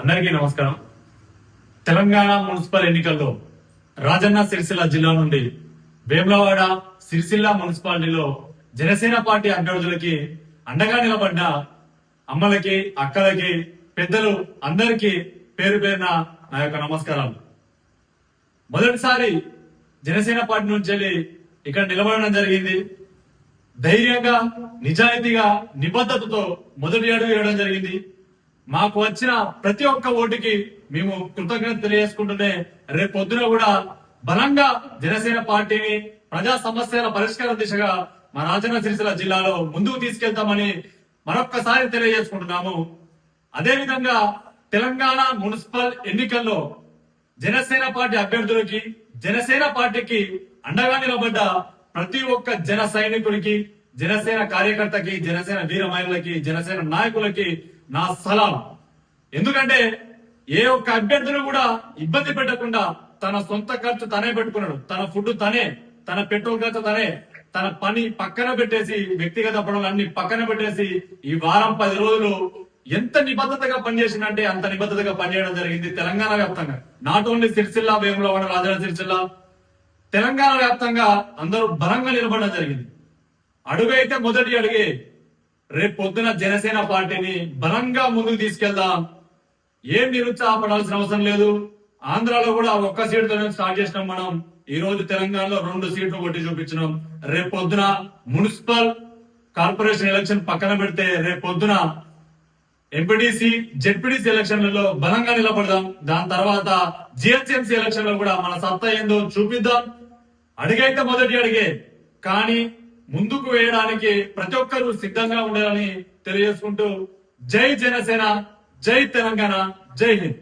అందరికీ నమస్కారం. తెలంగాణ మున్సిపల్ ఎన్నికల్లో రాజన్న సిరిసిల్ల జిల్లా నుండి వేములవాడ సిరిసిల్ల మున్సిపాలిటీలో జనసేన పార్టీ అభ్యర్థులకి అండగా నిలబడ్డ అమ్మలకి, అక్కలకి, పెద్దలు అందరికీ పేరు పేరున నా యొక్క నమస్కారాలు. మొదటిసారి జనసేన పార్టీ నుంచి వెళ్ళి ఇక్కడ నిలబడడం జరిగింది. ధైర్యంగా, నిజాయితీగా, నిబద్ధతతో మొదటి అడుగు వేయడం జరిగింది. మాకు వచ్చిన ప్రతి ఒక్క ఓటుకి మేము కృతజ్ఞత తెలియజేసుకుంటూనే రేపు పొద్దున కూడా బలంగా జనసేన పార్టీని ప్రజా సమస్యల పరిష్కార దిశగా మా రాజన్న సిరిసిల్ల జిల్లాలో ముందుకు తీసుకెళ్తామని మరొక్కసారి తెలియజేసుకుంటున్నాము. అదేవిధంగా తెలంగాణ మున్సిపల్ ఎన్నికల్లో జనసేన పార్టీ అభ్యర్థులకి, జనసేన పార్టీకి అండగా నిలబడ్డ ప్రతి ఒక్క జన సైనికుడికి, జనసేన కార్యకర్తకి, జనసేన వీర మహిళలకి, జనసేన నాయకులకి నా సలాం. ఎందుకంటే ఏ ఒక్క అభ్యర్థులు కూడా ఇబ్బంది పెట్టకుండా తన సొంత ఖర్చు తనే పెట్టుకున్నాడు. తన ఫుడ్ తనే, తన పెట్రోల్ ఖర్చు తనే, తన పని పక్కన పెట్టేసి, వ్యక్తిగత పనులు అన్ని పక్కన పెట్టేసి ఈ వారం 10 రోజులు ఎంత నిబద్ధతగా పనిచేసిందంటే అంత నిబద్ధతగా పనిచేయడం జరిగింది తెలంగాణ వ్యాప్తంగా. నాట్ ఓన్లీ సిరిసిల్ల, వేములవాడ, రాజన్న సిరిసిల్ల, తెలంగాణ వ్యాప్తంగా అందరూ బలంగా నిలబడడం జరిగింది. అడుగైతే మొదటి అడుగే. రేపు పొద్దున జనసేన పార్టీని బలంగా ముందుకు తీసుకెళ్దాం. ఏం నిరుత్సాహపడాల్సిన అవసరం లేదు. ఆంధ్రాలో కూడా ఒక్క సీటుతో స్టార్ట్ చేసినాం మనం. ఈ రోజు తెలంగాణలో 2 సీట్లు కొట్టి చూపించినాం. రేపు పొద్దున మున్సిపల్ కార్పొరేషన్ ఎలక్షన్ పక్కన పెడితే రేపు పొద్దున ఎంపీటీసీ, జెడ్పీటీసీ ఎలక్షన్లలో బలంగా నిలబడదాం. దాని తర్వాత జిహెచ్ఎంసీ ఎలక్షన్ లో కూడా మన సత్తా ఏందో చూపిద్దాం. అడిగైతే మొదటి అడిగే, కానీ ముందుకు వేయడానికి ప్రతి ఒక్కరూ సిద్ధంగా ఉండాలని తెలియజేసుకుంటూ జై జనసేన, జై తెలంగాణ, జై హింద్.